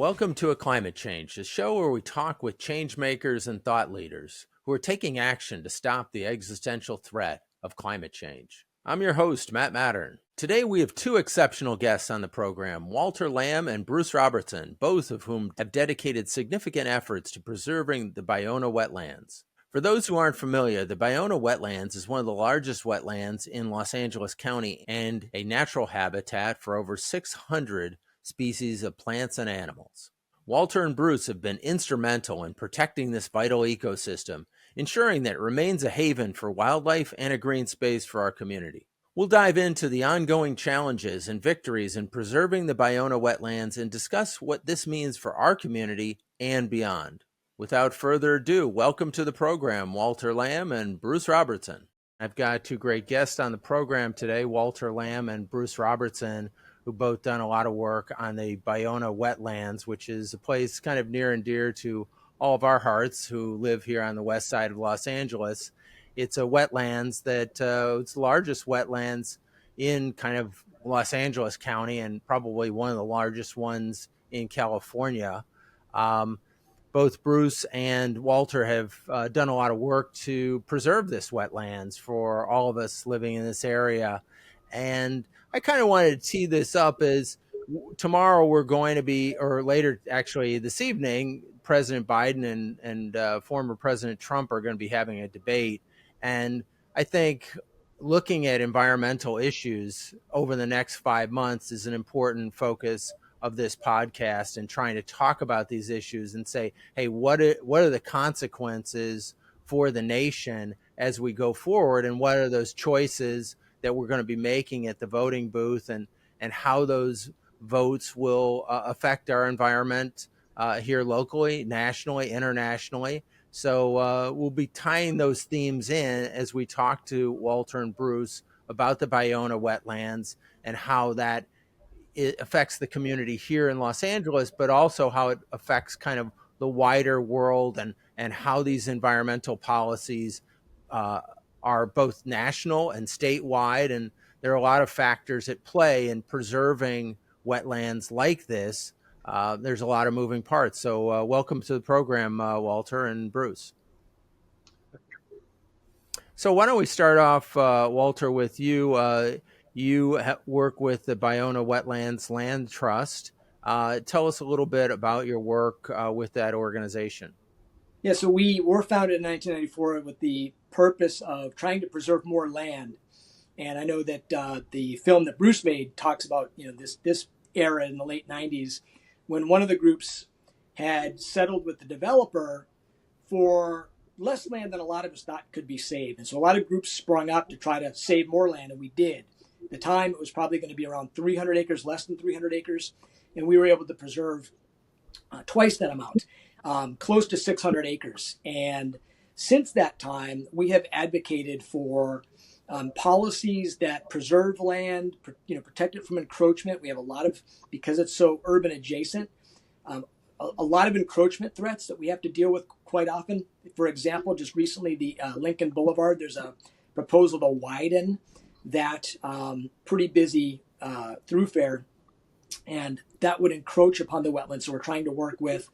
Welcome to A Climate Change, a show where we talk with change makers and thought leaders who are taking action to stop the existential threat of climate change. I'm your host, Matt Matern. Today we have two exceptional guests on the program, Walter Lamb and Bruce Robertson, both of whom have dedicated significant efforts to preserving the Ballona Wetlands. For those who aren't familiar, the Ballona Wetlands is one of the largest wetlands in Los Angeles County and a natural habitat for over 600 species of plants and animals. Walter and Bruce have been instrumental in protecting this vital ecosystem, ensuring that it remains a haven for wildlife and a green space for our community. We'll dive into the ongoing challenges and victories in preserving the Ballona Wetlands and discuss what this means for our community and beyond. Without further ado, welcome to the program, Walter Lamb and Bruce Robertson. I've got two great guests on the program today, Walter Lamb and Bruce Robertson, who both done a lot of work on the Ballona Wetlands, which is a place kind of near and dear to all of our hearts who live here on the west side of Los Angeles. It's a wetlands that it's the largest wetlands in kind of Los Angeles County and probably one of the largest ones in California. Both Bruce and Walter have done a lot of work to preserve this wetlands for all of us living in this area. And I kind of wanted to tee this up as tomorrow we're going to be, or later actually this evening, President Biden and former President Trump are going to be having a debate. And I think looking at environmental issues over the next 5 months is an important focus of this podcast, and trying to talk about these issues and say, hey, what are the consequences for the nation as we go forward, and what are those choices that we're going to be making at the voting booth, and how those votes will affect our environment here locally, nationally, internationally. So we'll be tying those themes in as we talk to Walter and Bruce about the Ballona Wetlands and how that it affects the community here in Los Angeles, but also how it affects kind of the wider world, and how these environmental policies are both national and statewide. And there are a lot of factors at play in preserving wetlands like this. There's a lot of moving parts. So welcome to the program, Walter and Bruce. So why don't we start off, Walter, with you. You work with the Ballona Wetlands Land Trust. Tell us a little bit about your work with that organization. Yeah, so we were founded in 1994 with the purpose of trying to preserve more land. And I know that the film that Bruce made talks about this era in the late 90s when one of the groups had settled with the developer for less land than a lot of us thought could be saved. And so a lot of groups sprung up to try to save more land, and we did. At the time, it was probably going to be around 300 acres, less than 300 acres, and we were able to preserve twice that amount, close to 600 acres. And since that time, we have advocated for policies that preserve land, protect it from encroachment. We have a lot of, because it's so urban adjacent, a lot of encroachment threats that we have to deal with quite often. For example, just recently, the Lincoln Boulevard, there's a proposal to widen that pretty busy thoroughfare, and that would encroach upon the wetlands. So we're trying to work with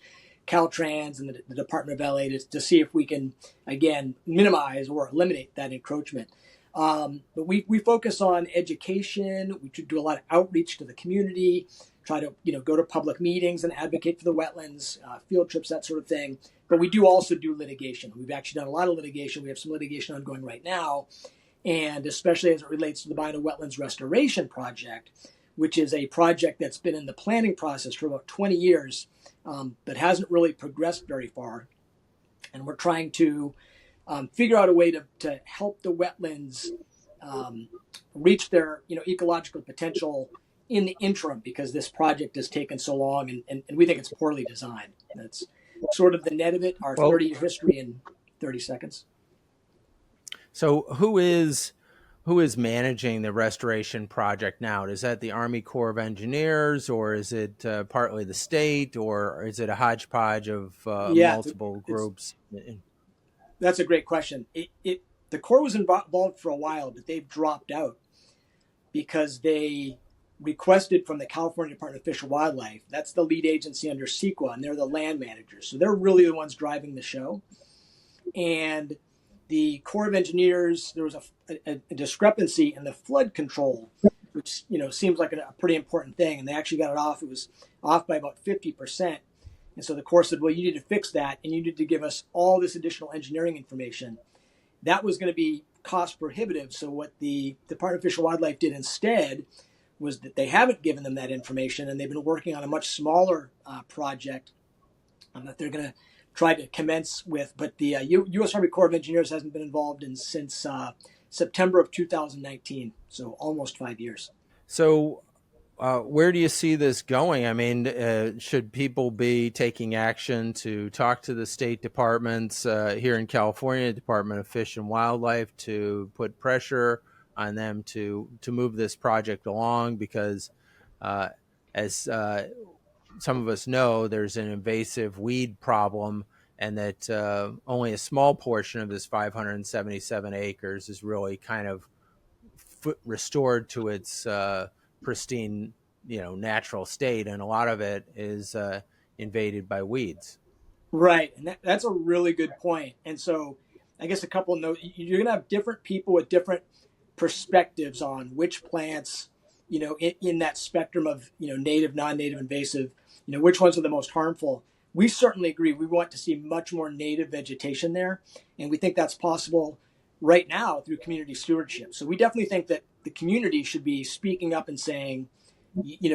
Caltrans and the Department of LA to see if we can, again, minimize or eliminate that encroachment. But we focus on education. We do a lot of outreach to the community, try to go to public meetings and advocate for the wetlands, field trips, that sort of thing. But we do also do litigation. We've actually done a lot of litigation. We have some litigation ongoing right now, and especially as it relates to the Ballona Wetlands Restoration Project, which is a project that's been in the planning process for about 20 years, but hasn't really progressed very far. And we're trying to figure out a way to help the wetlands reach their ecological potential in the interim, because this project has taken so long, and we think it's poorly designed. That's sort of the net of it, our 30-year history in 30 seconds. So who is managing the restoration project now? Is that the Army Corps of Engineers, or is it partly the state, or is it a hodgepodge of multiple groups? That's a great question. The Corps was involved for a while, but they've dropped out because they requested from the California Department of Fish and Wildlife. That's the lead agency under CEQA, and they're the land managers. So they're really the ones driving the show. And the Corps of Engineers, there was a discrepancy in the flood control, which seems like a pretty important thing. And they actually got it off. It was off by about 50%. And so the Corps said, well, you need to fix that, and you need to give us all this additional engineering information. That was going to be cost prohibitive. So what the Department of Fish and Wildlife did instead was that they haven't given them that information, and they've been working on a much smaller project that they're going to try to commence with. But the U.S. Army Corps of Engineers hasn't been involved since September of 2019, so almost 5 years. So where do you see this going? I mean, should people be taking action to talk to the state departments here in California, Department of Fish and Wildlife, to put pressure on them to move this project along? Because as some of us know, there's an invasive weed problem, and that only a small portion of this 577 acres is really kind of restored to its pristine, natural state, and a lot of it is invaded by weeds. Right, and that's a really good point. And so, I guess a couple of notes: you're going to have different people with different perspectives on which plants, in that spectrum of native, non-native, invasive, which ones are the most harmful. We certainly agree. We want to see much more native vegetation there, and we think that's possible right now through community stewardship. So we definitely think that the community should be speaking up and saying,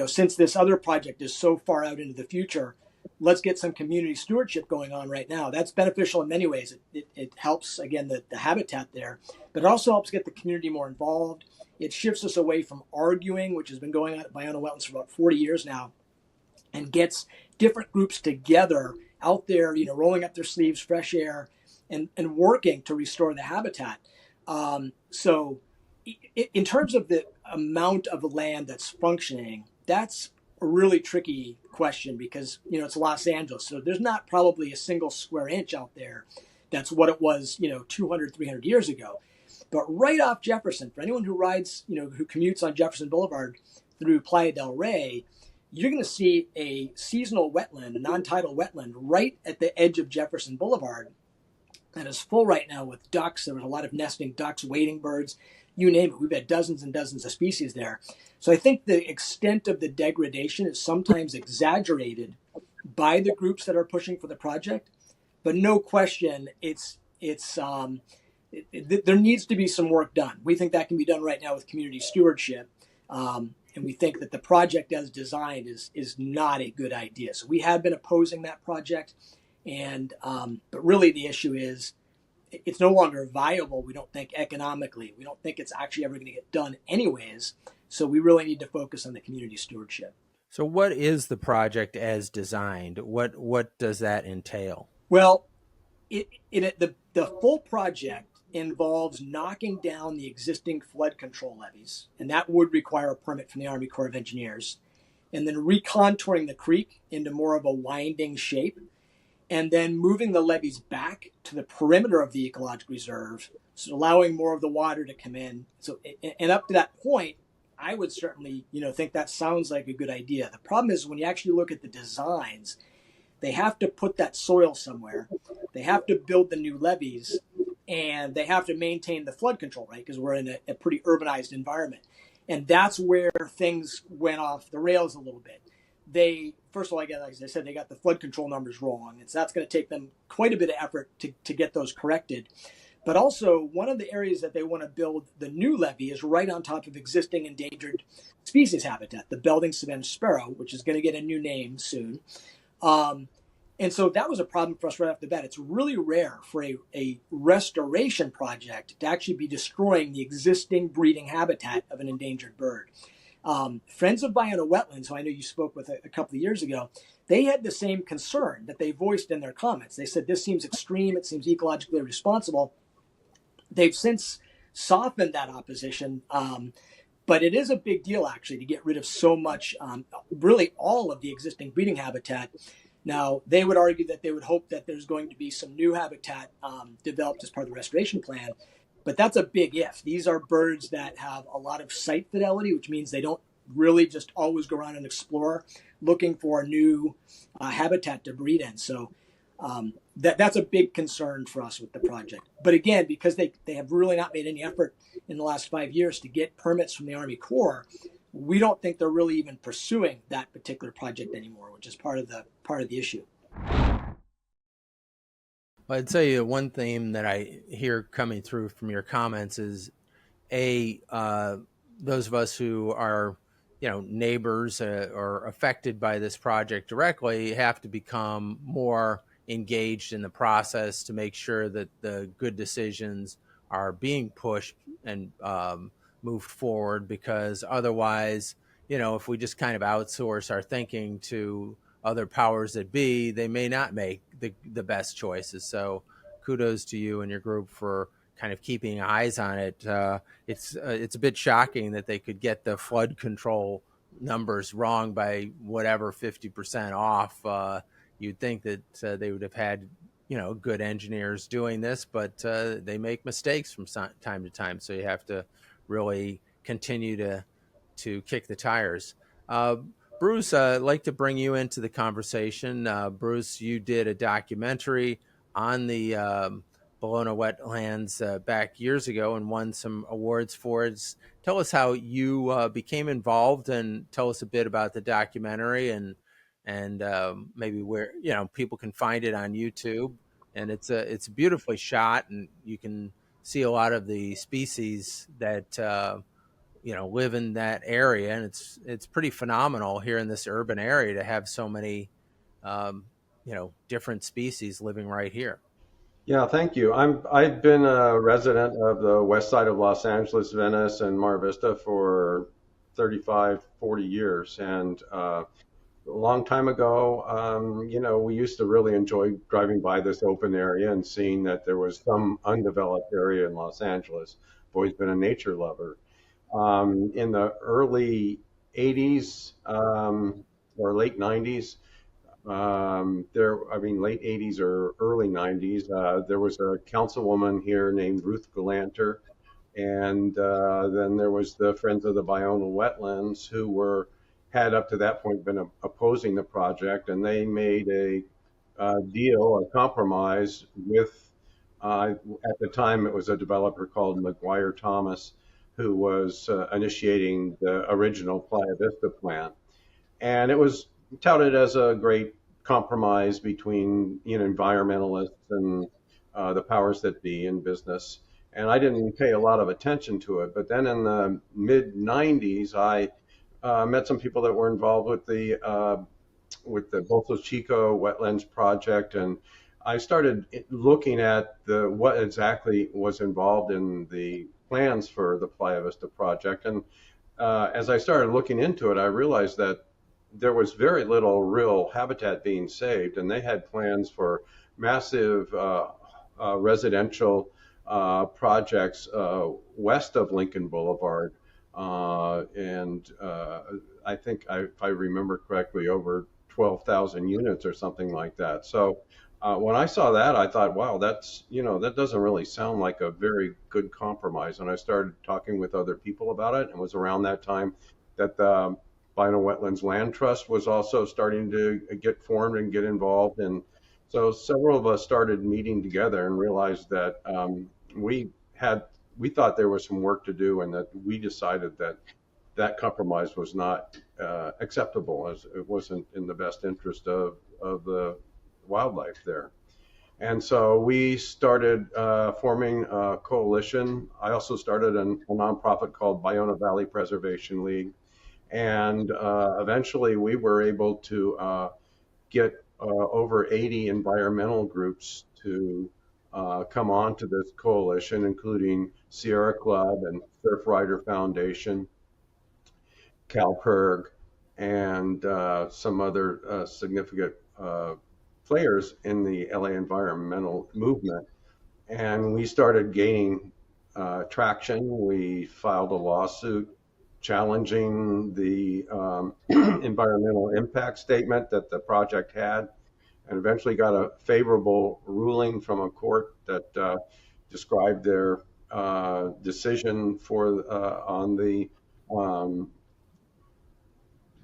since this other project is so far out into the future, let's get some community stewardship going on right now. That's beneficial in many ways. It helps, again, the habitat there, but it also helps get the community more involved. It shifts us away from arguing, which has been going on at Ballona Wetlands for about 40 years now, and gets different groups together out there, rolling up their sleeves, fresh air, and working to restore the habitat. So in terms of the amount of land that's functioning, that's a really tricky question because, it's Los Angeles. So there's not probably a single square inch out there that's what it was, 200, 300 years ago. But right off Jefferson, for anyone who rides, who commutes on Jefferson Boulevard through Playa del Rey, you're going to see a seasonal wetland, a non-tidal wetland, right at the edge of Jefferson Boulevard that is full right now with ducks. There was a lot of nesting ducks, wading birds, you name it. We've had dozens and dozens of species there. So I think the extent of the degradation is sometimes exaggerated by the groups that are pushing for the project. But no question, there needs to be some work done. We think that can be done right now with community stewardship. And we think that the project as designed is not a good idea. So we have been opposing that project. And but really the issue is it's no longer viable, we don't think, economically. We don't think it's actually ever going to get done anyways. So we really need to focus on the community stewardship. So what is the project as designed? What does that entail? Well, the full project involves knocking down the existing flood control levees, and that would require a permit from the Army Corps of Engineers, and then recontouring the creek into more of a winding shape, and then moving the levees back to the perimeter of the ecological reserve, so allowing more of the water to come in. So, and up to that point, I would certainly, think that sounds like a good idea. The problem is when you actually look at the designs, they have to put that soil somewhere. They have to build the new levees, and they have to maintain the flood control, right? Because we're in a pretty urbanized environment. And that's where things went off the rails a little bit. First of all, again, like I said, they got the flood control numbers wrong. And so that's going to take them quite a bit of effort to get those corrected. But also, one of the areas that they want to build the new levee is right on top of existing endangered species habitat, the Belding Savanna sparrow, which is going to get a new name soon. And so that was a problem for us right off the bat. It's really rare for a restoration project to actually be destroying the existing breeding habitat of an endangered bird. Friends of Balona Wetlands, who I know you spoke with a couple of years ago, they had the same concern that they voiced in their comments. They said, this seems extreme. It seems ecologically irresponsible. They've since softened that opposition. But it is a big deal, actually, to get rid of so much, really all of the existing breeding habitat. Now, they would argue that they would hope that there's going to be some new habitat developed as part of the restoration plan. But that's a big if. These are birds that have a lot of site fidelity, which means they don't really just always go around and explore, looking for new habitat to breed in. So that's a big concern for us with the project. But again, because they have really not made any effort in the last 5 years to get permits from the Army Corps, we don't think they're really even pursuing that particular project anymore, which is part of the issue. Well, I'd say one theme that I hear coming through from your comments is those of us who are, neighbors or affected by this project directly have to become more engaged in the process to make sure that the good decisions are being pushed and moved forward, because otherwise, if we just kind of outsource our thinking to other powers that be, they may not make the best choices. So kudos to you and your group for kind of keeping eyes on it. It's a bit shocking that they could get the flood control numbers wrong by whatever 50% off. You'd think that they would have had good engineers doing this, but they make mistakes from time to time. So you have to really continue to kick the tires. Bruce, I'd like to bring you into the conversation. Bruce, you did a documentary on the Ballona Wetlands back years ago and won some awards for it. Tell us how you became involved, and tell us a bit about the documentary, and maybe where people can find it on YouTube. And it's beautifully shot, and you can see a lot of the species that live in that area, and it's pretty phenomenal here in this urban area to have so many different species living right here. Yeah, thank you. I've been a resident of the west side of Los Angeles, Venice, and Mar Vista for 35, 40 years. And a long time ago, we used to really enjoy driving by this open area and seeing that there was some undeveloped area in Los Angeles. I've always been a nature lover. In the early 80s or late 90s, late 80s or early 90s, there was a councilwoman here named Ruth Galanter, and then there was the Friends of the Balona Wetlands, who had up to that point been opposing the project, and they made a compromise with, at the time it was a developer called McGuire Thomas, who was initiating the original Playa Vista plan. And it was touted as a great compromise between environmentalists and the powers that be in business. And I didn't pay a lot of attention to it. But then in the mid 90s, I met some people that were involved with the Bolso Chico Wetlands project, and I started looking at what exactly was involved in the plans for the Playa Vista project. And as I started looking into it, I realized that there was very little real habitat being saved, and they had plans for massive residential projects west of Lincoln Boulevard. And I think, if I remember correctly, over 12,000 units or something like that. So when I saw that, I thought, wow, that doesn't really sound like a very good compromise. And I started talking with other people about it, and it was around that time that the Ballona Wetlands Land Trust was also starting to get formed and get involved. And so several of us started meeting together and realized that we thought there was some work to do, and that we decided that compromise was not acceptable, as it wasn't in the best interest of the wildlife there. And so we started forming a coalition. I also started a nonprofit called Ballona Valley Preservation League. And eventually we were able to get over 80 environmental groups to come on to this coalition, including Sierra Club and Surf Rider Foundation, CalPERG, and some other significant players in the LA environmental movement. And we started gaining traction. We filed a lawsuit challenging the environmental impact statement that the project had, and eventually got a favorable ruling from a court that described their decision on the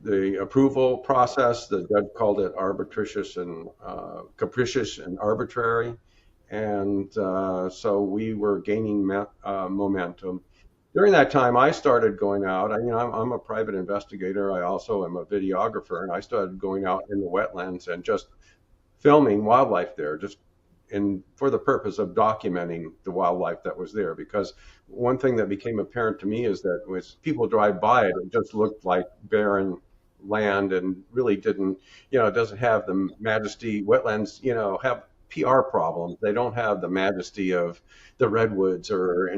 the approval process, the judge called it arbitrarious and capricious and arbitrary. And so we were gaining momentum. During that time, I started going out. I'm a private investigator. I also am a videographer, and I started going out in the wetlands and just filming wildlife there, just in for the purpose of documenting the wildlife that was there. Because one thing that became apparent to me is that as people drive by it, it just looked like barren land and really didn't, it doesn't have the majesty. Wetlands, have PR problems. They don't have the majesty of the redwoods or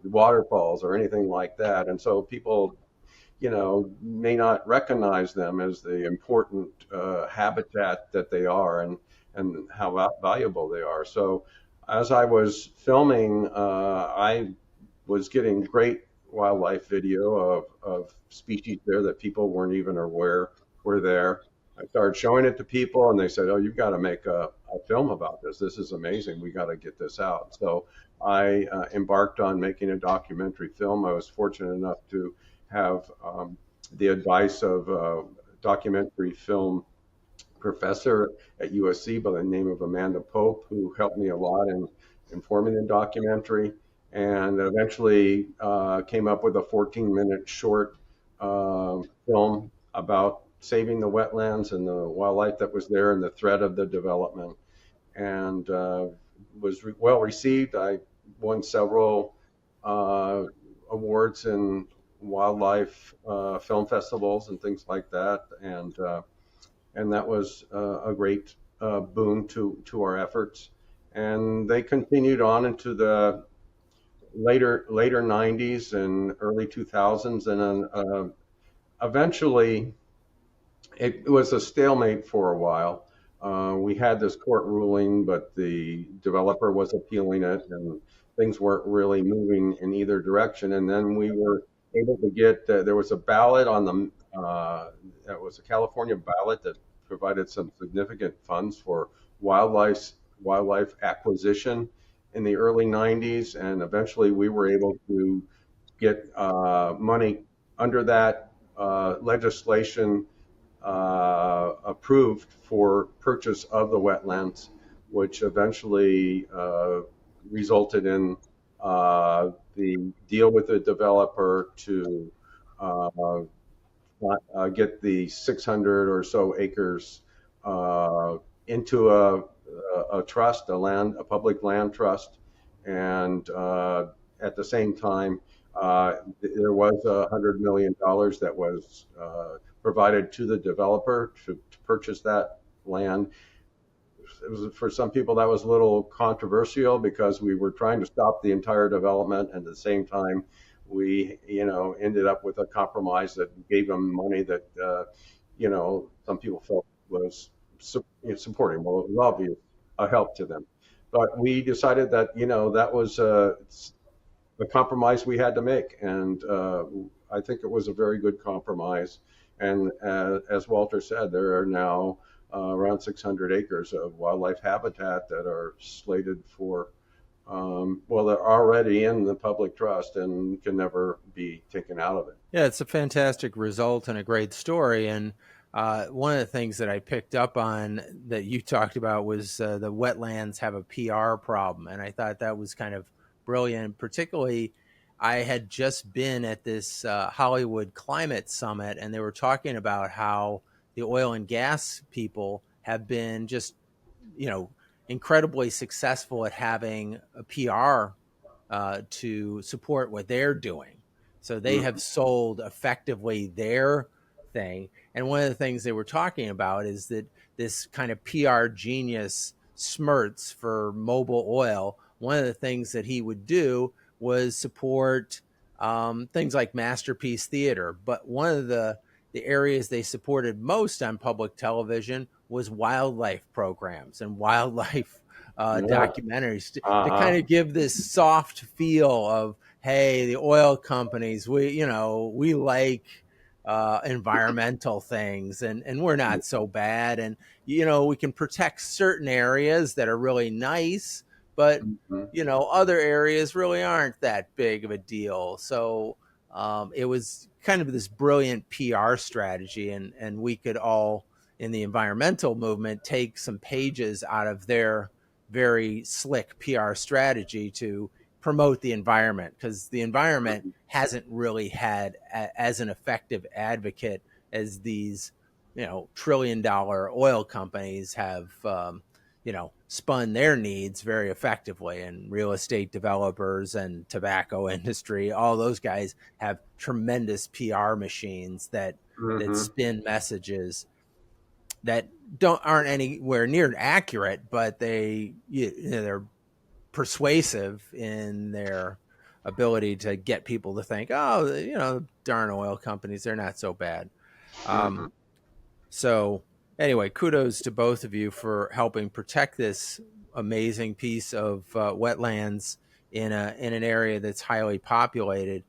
waterfalls or anything like that. And so people may not recognize them as the important habitat that they are and how valuable they are. So as I was filming, I was getting great wildlife video of species there that people weren't even aware were there. I started showing it to people, and they said, "Oh, you've got to make a film about this. This is amazing. We got to get this out." So I embarked on making a documentary film. I was fortunate enough to have the advice of a documentary film professor at USC by the name of Amanda Pope, who helped me a lot in informing the documentary, and eventually came up with a 14-minute short film about saving the wetlands and the wildlife that was there and the threat of the development, and was well received. I won several awards in wildlife film festivals and things like that, and that was a great boon to our efforts. And they continued on into the later 90s and early 2000s, and then eventually it was a stalemate for a while. We had this court ruling, but the developer was appealing it, and things weren't really moving in either direction. And then we were able to get there was a ballot on the it was a California ballot that provided some significant funds for wildlife acquisition in the early 90s, and eventually we were able to get money under that legislation approved for purchase of the wetlands, which eventually resulted in the deal with the developer to uh, get the 600 or so acres into a trust, a public land trust, and at the same time, there was $100 million that was provided to the developer to purchase that land. It was, for some people, that was a little controversial because we were trying to stop the entire development, and at the same time, we ended up with a compromise that gave them money that some people felt was supporting. Well, it was obvious a help to them, but we decided that that was the compromise we had to make, and I think it was a very good compromise. And as Walter said, there are now around 600 acres of wildlife habitat that are slated for, well, they're already in the public trust and can never be taken out of it. Yeah, it's a fantastic result and a great story. And one of the things that I picked up on that you talked about was the wetlands have a PR problem. And I thought that was kind of brilliant. Particularly, I had just been at this Hollywood Climate Summit, and they were talking about how the oil and gas people have been just, incredibly successful at having a PR to support what they're doing. So they have sold effectively their thing. And one of the things they were talking about is that this kind of PR genius Smertz for Mobil Oil, one of the things that he would do was support things like Masterpiece Theater. But one of the areas they supported most on public television was wildlife programs and wildlife Yeah. documentaries to kind Uh-huh. of give this soft feel of, hey, the oil companies, we like environmental things, and we're not so bad, and we can protect certain areas that are really nice, but Mhm. other areas really aren't that big of a deal. So it was kind of this brilliant PR strategy, and we could all in the environmental movement take some pages out of their very slick PR strategy to promote the environment, because the environment hasn't really had as an effective advocate as these, $1 trillion oil companies have, spun their needs very effectively. And real estate developers and tobacco industry, all those guys have tremendous PR machines that Mm-hmm. spin messages that aren't anywhere near accurate, but they're persuasive in their ability to get people to think, oh, darn oil companies, they're not so bad. Mm-hmm. So anyway, kudos to both of you for helping protect this amazing piece of wetlands in an area that's highly populated.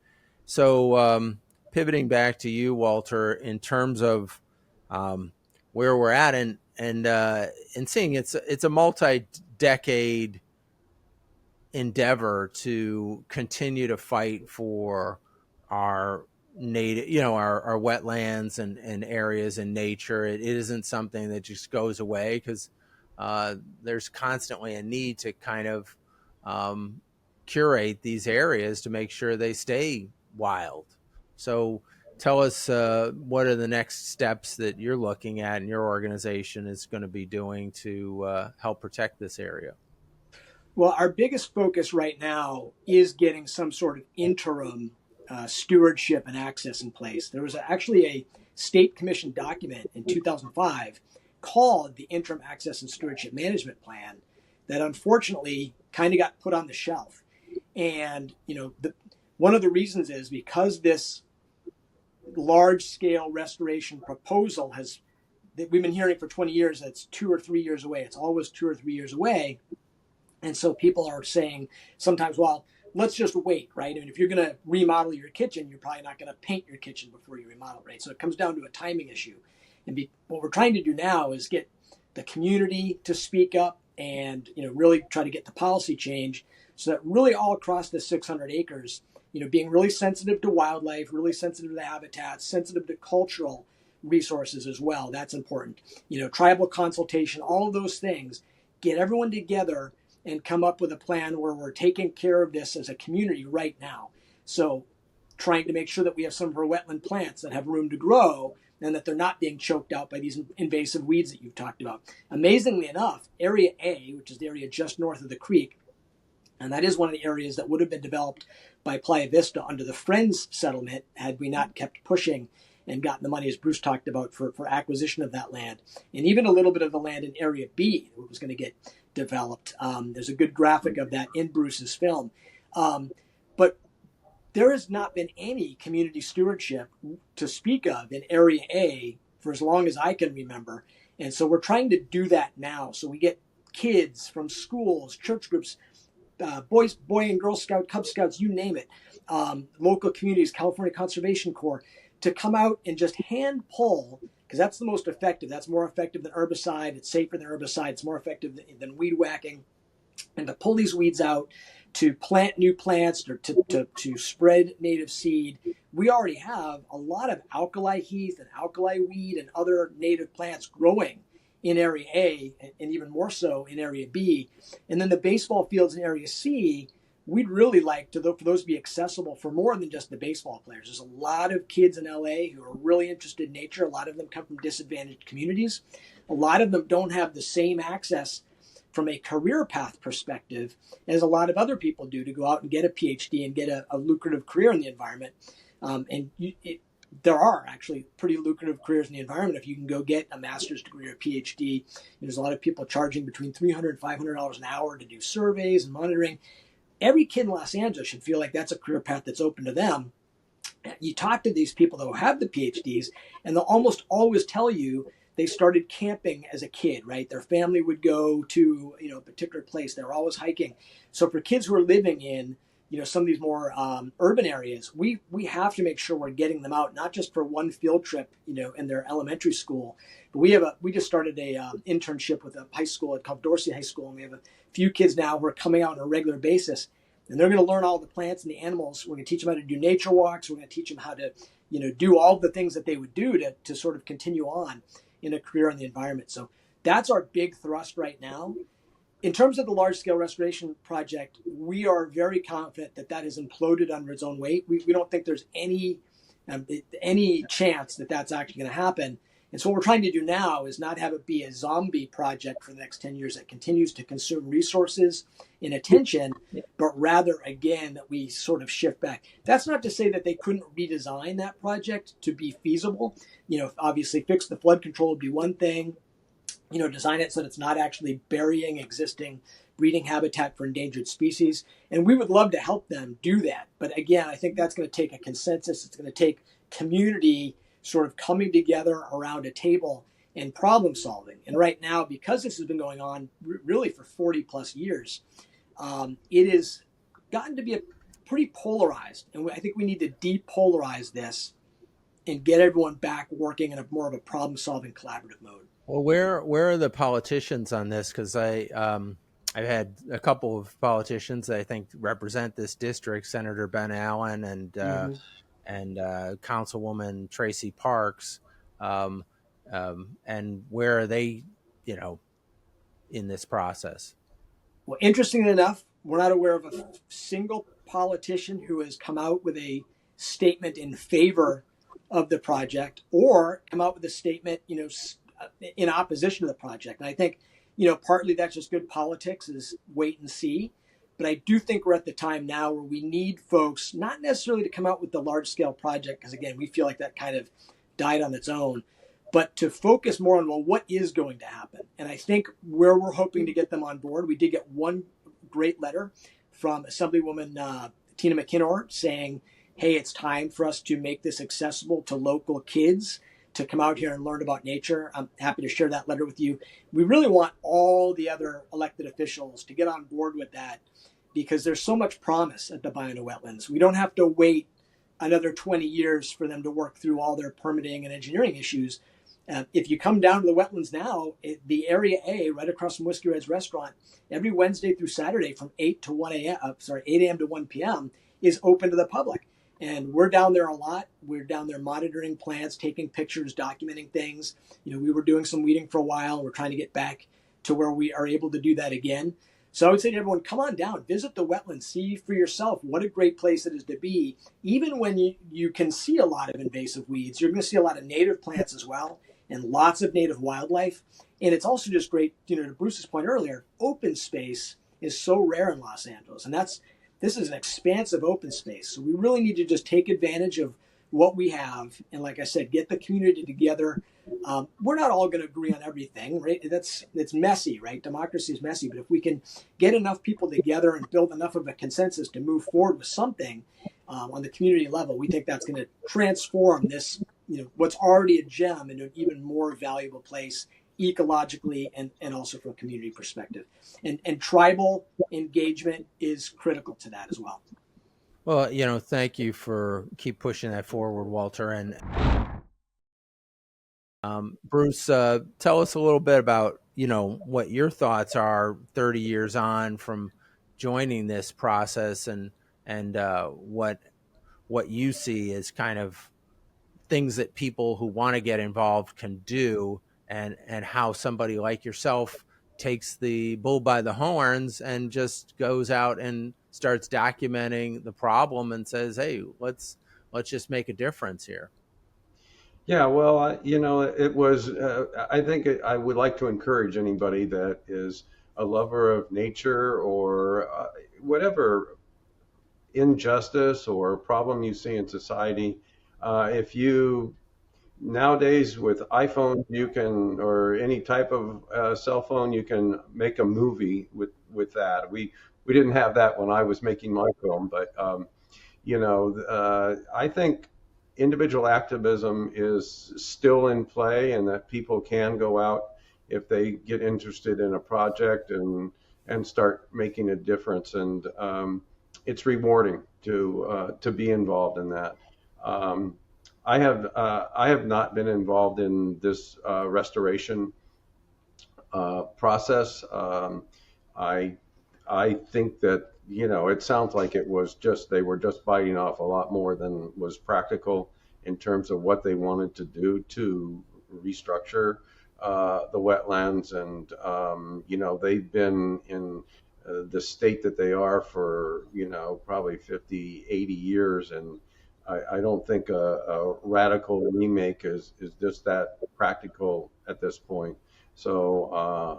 So pivoting back to you, Walter, in terms of where we're at, and seeing it's a multi-decade endeavor to continue to fight for our native, our wetlands and areas in nature. It isn't something that just goes away, because there's constantly a need to kind of um, curate these areas to make sure they stay wild. So tell us, what are the next steps that you're looking at and your organization is going to be doing to help protect this area? Well, our biggest focus right now is getting some sort of interim stewardship and access in place. There was actually a state commission document in 2005 called the Interim Access and Stewardship Management Plan that unfortunately kind of got put on the shelf. And, one of the reasons is because this large scale restoration proposal that we've been hearing for 20 years, that's 2 or 3 years away. It's always 2 or 3 years away. And so people are saying sometimes, well, let's just wait, right? I mean, if you're going to remodel your kitchen, you're probably not going to paint your kitchen before you remodel, right? So it comes down to a timing issue. And what we're trying to do now is get the community to speak up and, really try to get the policy change so that really all across the 600 acres, being really sensitive to wildlife, really sensitive to the habitats, sensitive to cultural resources as well. That's important. Tribal consultation, all of those things, get everyone together and come up with a plan where we're taking care of this as a community right now. So trying to make sure that we have some of our wetland plants that have room to grow and that they're not being choked out by these invasive weeds that you've talked about. Amazingly enough, Area A, which is the area just north of the creek, and that is one of the areas that would have been developed by Playa Vista under the Friends settlement had we not kept pushing and gotten the money, as Bruce talked about, for acquisition of that land. And even a little bit of the land in Area B that was going to get developed. There's a good graphic of that in Bruce's film. But there has not been any community stewardship to speak of in Area A for as long as I can remember. And so we're trying to do that now. So we get kids from schools, church groups, Boy and Girl Scout, Cub Scouts, you name it, local communities, California Conservation Corps, to come out and just hand pull, because that's the most effective. That's more effective than herbicide. It's safer than herbicide. It's more effective than weed whacking. And to pull these weeds out, to plant new plants, or to spread native seed. We already have a lot of alkali heath and alkali weed and other native plants growing in Area A, and even more so in Area B. And then the baseball fields in Area C, we'd really like for those to be accessible for more than just the baseball players. There's a lot of kids in LA who are really interested in nature. A lot of them come from disadvantaged communities. A lot of them don't have the same access from a career path perspective as a lot of other people do to go out and get a PhD and get a lucrative career in the environment. There are actually pretty lucrative careers in the environment if you can go get a master's degree or a PhD. There's a lot of people charging between $300 and $500 an hour to do surveys and monitoring. Every kid in Los Angeles should feel like that's a career path that's open to them. You talk to these people that have the PhDs, and they'll almost always tell you they started camping as a kid, right? Their family would go to a particular place. They're always hiking. So for kids who are living in some of these more urban areas, we have to make sure we're getting them out, not just for one field trip, in their elementary school. But we just started a internship with a high school called Dorsey High School, and we have a few kids now who are coming out on a regular basis, and they're going to learn all the plants and the animals. We're going to teach them how to do nature walks. We're going to teach them how to do all the things that they would do to sort of continue on in a career in the environment. So that's our big thrust right now. In terms of the large scale restoration project, we are very confident that that has imploded under its own weight. We don't think there's any chance that that's actually going to happen. And so what we're trying to do now is not have it be a zombie project for the next 10 years that continues to consume resources and attention, but rather, again, that we sort of shift back. That's not to say that they couldn't redesign that project to be feasible. Obviously fix the flood control would be one thing, design it so that it's not actually burying existing breeding habitat for endangered species. And we would love to help them do that. But again, I think that's going to take a consensus. It's going to take community sort of coming together around a table and problem solving. And right now, because this has been going on really for 40 plus years, it has gotten to be pretty polarized. And I think we need to depolarize this and get everyone back working in more of a problem solving collaborative mode. Well, where are the politicians on this? Because I've had a couple of politicians that I think represent this district, Senator Ben Allen and Councilwoman Tracy Parks, and where are they, in this process? Well, interestingly enough, we're not aware of a single politician who has come out with a statement in favor of the project or come out with a statement, in opposition to the project. And I think, partly that's just good politics, is wait and see. But I do think we're at the time now where we need folks not necessarily to come out with the large scale project, because again, we feel like that kind of died on its own, but to focus more on, well, what is going to happen? And I think where we're hoping to get them on board, we did get one great letter from Assemblywoman Tina McKinnor saying, hey, it's time for us to make this accessible to local kids to come out here and learn about nature. I'm happy to share that letter with you. We really want all the other elected officials to get on board with that, because there's so much promise at the Ballona Wetlands. We don't have to wait another 20 years for them to work through all their permitting and engineering issues. If you come down to the wetlands now, the Area A, right across from Whiskey Red's restaurant, every Wednesday through Saturday from 8 a.m. to 1 p.m. is open to the public. And we're down there a lot. We're down there monitoring plants, taking pictures, documenting things. We were doing some weeding for a while. We're trying to get back to where we are able to do that again. So I would say to everyone, come on down, visit the wetlands, see for yourself what a great place it is to be. Even when you can see a lot of invasive weeds, you're going to see a lot of native plants as well, and lots of native wildlife. And it's also just great, to Bruce's point earlier, open space is so rare in Los Angeles. And this is an expansive open space. So we really need to just take advantage of what we have. And like I said, get the community together. We're not all going to agree on everything, right? It's messy, right? Democracy is messy. But if we can get enough people together and build enough of a consensus to move forward with something on the community level, we think that's going to transform this, what's already a gem into an even more valuable place ecologically and also from a community perspective. And tribal engagement is critical to that as well. Well, thank you for keep pushing that forward, Walter. And Bruce, tell us a little bit about, what your thoughts are 30 years on from joining this process, and what you see as kind of things that people who want to get involved can do, and how somebody like yourself takes the bull by the horns and just goes out and starts documenting the problem and says, hey, let's just make a difference here. Yeah, well, it was, I think I would like to encourage anybody that is a lover of nature or whatever injustice or problem you see in society. If you nowadays with iPhone, you can, or any type of cell phone, you can make a movie with that. We didn't have that when I was making my film, but I think individual activism is still in play, and that people can go out if they get interested in a project and start making a difference. And it's rewarding to be involved in that. I have not been involved in this restoration process. I think that, it sounds like they were just biting off a lot more than was practical. in terms of what they wanted to do to restructure the wetlands. And, they've been in the state that they are for, probably 50, 80 years. And I don't think a radical remake is just that practical at this point. So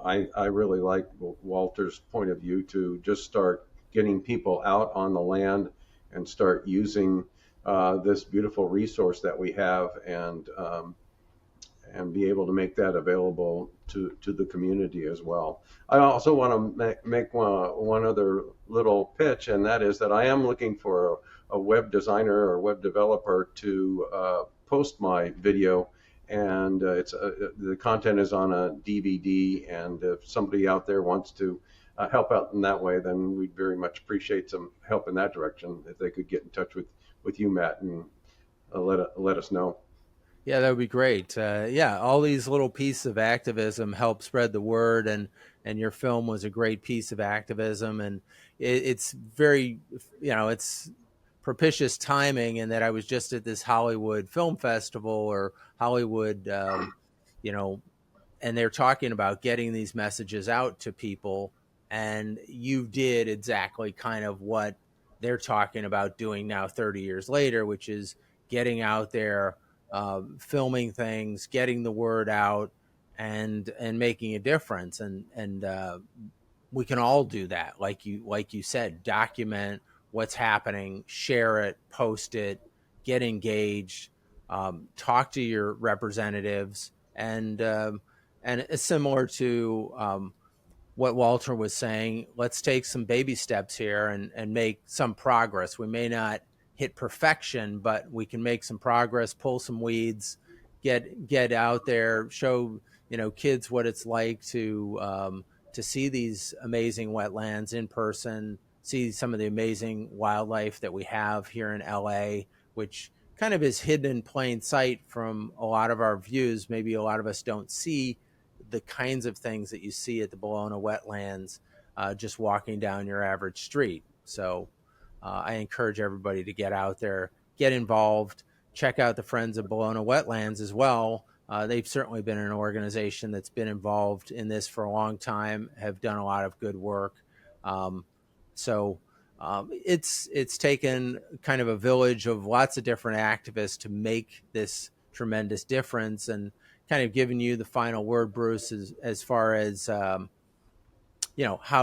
I really like Walter's point of view to just start getting people out on the land and start using this beautiful resource that we have, and be able to make that available to the community as well. I also want to make one other little pitch, and that is that I am looking for a web designer or web developer to post my video. And the content is on a DVD, and if somebody out there wants to help out in that way, then we'd very much appreciate some help in that direction. If they could get in touch with you, Matt, and let us know. Yeah, that would be great. Yeah, all these little pieces of activism help spread the word, and your film was a great piece of activism, and it's very, it's propitious timing in that I was just at this Hollywood Film Festival or Hollywood, and they're talking about getting these messages out to people, and you did exactly kind of what they're talking about doing now 30 years later, which is getting out there, filming things, getting the word out, and making a difference. And we can all do that, like you said. Document what's happening, share it, post it, get engaged, talk to your representatives, and it's similar to what Walter was saying. Let's take some baby steps here and make some progress. We may not hit perfection, but we can make some progress, pull some weeds, get out there, show kids what it's like to see these amazing wetlands in person, see some of the amazing wildlife that we have here in LA, which kind of is hidden in plain sight from a lot of our views. Maybe a lot of us don't see the kinds of things that you see at the Ballona Wetlands just walking down your average street. So I encourage everybody to get out there, get involved, check out the Friends of Balona Wetlands as well. They've certainly been an organization that's been involved in this for a long time, have done a lot of good work. It's taken kind of a village of lots of different activists to make this tremendous difference, and kind of giving you the final word, Bruce, as far as, how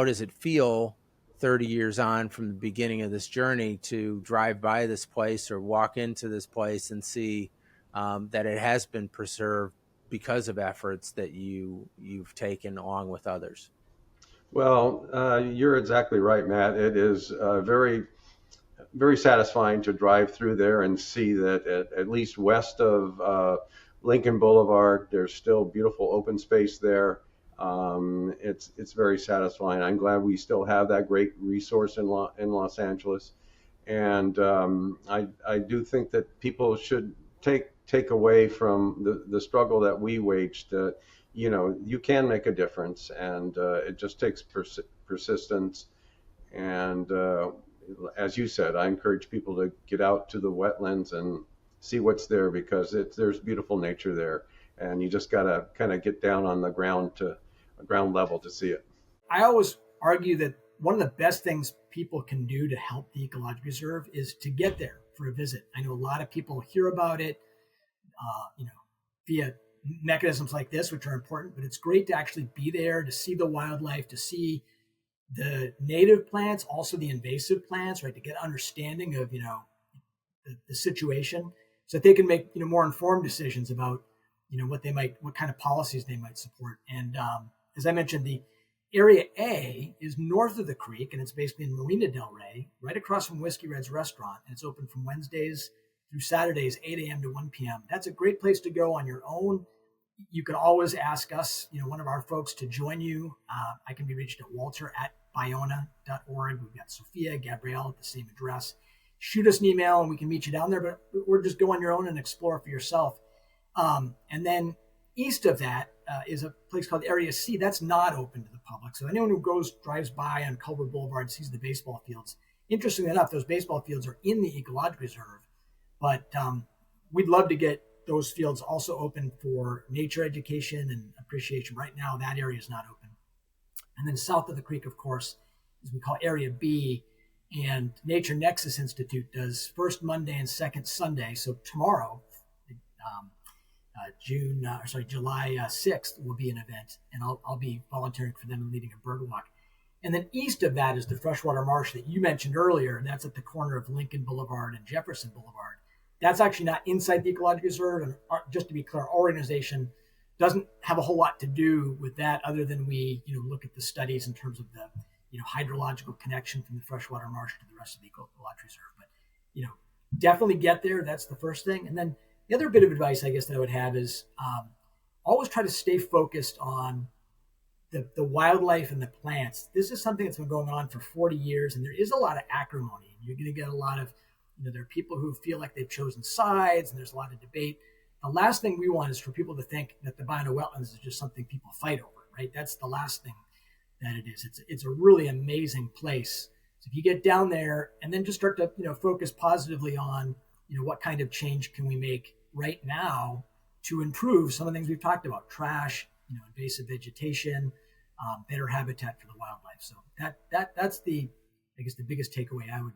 does it feel 30 years on from the beginning of this journey to drive by this place or walk into this place and see that it has been preserved because of efforts that you've taken along with others? Well, you're exactly right, Matt. It is very, very satisfying to drive through there and see that at least west of Lincoln Boulevard, there's still beautiful open space there. It's very satisfying. I'm glad we still have that great resource in Los Angeles, and I do think that people should take away from the struggle that we waged. That you can make a difference, and it just takes persistence. And as you said, I encourage people to get out to the wetlands and see what's there, because there's beautiful nature there, and you just gotta kind of get down on the ground level to see it. I always argue that one of the best things people can do to help the Ecological Reserve is to get there for a visit. I know a lot of people hear about it, via mechanisms like this, which are important, but it's great to actually be there, to see the wildlife, to see the native plants, also the invasive plants, right? To get understanding of, the situation, so that they can make, more informed decisions about, what kind of policies they might support. And as I mentioned, the Area A is north of the creek, and it's basically in Marina Del Rey, right across from Whiskey Red's restaurant. And it's open from Wednesdays through Saturdays, 8 a.m. to 1 p.m. That's a great place to go on your own. You can always ask us, one of our folks, to join you. I can be reached at walter@biona.org. We've got Sophia, Gabrielle at the same address. Shoot us an email and we can meet you down there, but or just go on your own and explore for yourself. And then east of that is a place called Area C. That's not open to the public. So anyone who drives by on Culver Boulevard, sees the baseball fields. Interestingly enough, those baseball fields are in the Ecological Reserve, but we'd love to get those fields also open for nature education and appreciation. Right now, that area is not open. And then south of the creek, of course, is we call Area B. And Nature Nexus Institute does first Monday and second Sunday. So tomorrow, July 6th will be an event, and I'll be volunteering for them and leading a bird walk. And then east of that is the freshwater marsh that you mentioned earlier, and that's at the corner of Lincoln Boulevard and Jefferson Boulevard. That's actually not inside the Ecological Reserve, and just to be clear, our organization doesn't have a whole lot to do with that, other than we, look at the studies in terms of the, hydrological connection from the freshwater marsh to the rest of the Ecological Reserve. But, definitely get there. That's the first thing. And then the other bit of advice, I guess, that I would have is always try to stay focused on the wildlife and the plants. This is something that's been going on for 40 years, and there is a lot of acrimony. You're going to get a lot of, there are people who feel like they've chosen sides, and there's a lot of debate. The last thing we want is for people to think that the Ballona Wetlands is just something people fight over, right? That's the last thing that it is. It's a really amazing place. So if you get down there and then just start to, focus positively on, what kind of change can we make right now to improve some of the things we've talked about: trash, invasive vegetation, better habitat for the wildlife. So that's the biggest takeaway I would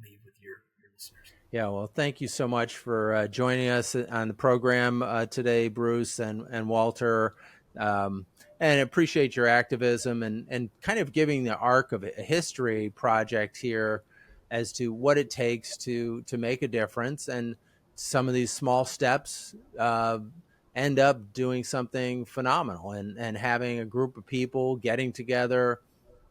leave with your listeners. Yeah, well, thank you so much for joining us on the program today, Bruce and Walter. And appreciate your activism and kind of giving the arc of a history project here as to what it takes to make a difference. And some of these small steps end up doing something phenomenal, and having a group of people getting together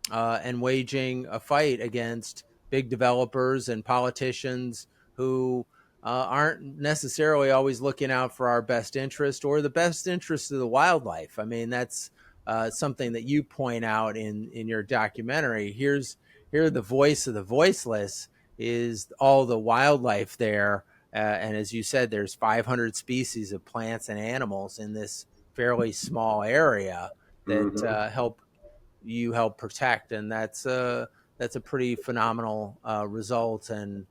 and waging a fight against big developers and politicians who aren't necessarily always looking out for our best interest or the best interest of the wildlife. I mean, that's something that you point out in your documentary. Here, the voice of the voiceless is all the wildlife there. And as you said, there's 500 species of plants and animals in this fairly small area that help protect. And that's a pretty phenomenal result. And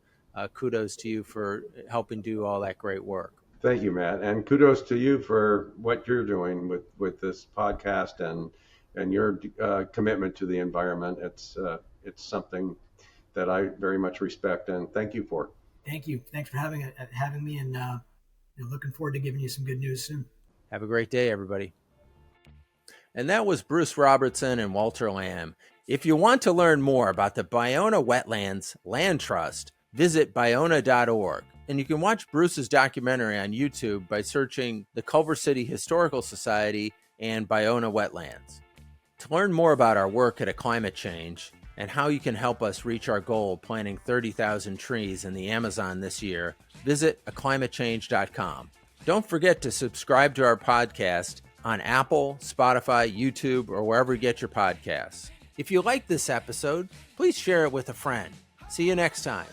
kudos to you for helping do all that great work. Thank you, Matt, and kudos to you for what you're doing with this podcast and your commitment to the environment. It's something that I very much respect, and thank you for it. Thank you. Thanks for having me, and looking forward to giving you some good news soon. Have a great day, everybody. And that was Bruce Robertson and Walter Lamb. If you want to learn more about the Ballona Wetlands Land Trust, visit Ballona.org. And you can watch Bruce's documentary on YouTube by searching the Culver City Historical Society and Ballona Wetlands. To learn more about our work at Climate Change and how you can help us reach our goal of planting 30,000 trees in the Amazon this year, visit aclimatechange.com. Don't forget to subscribe to our podcast on Apple, Spotify, YouTube, or wherever you get your podcasts. If you like this episode, please share it with a friend. See you next time.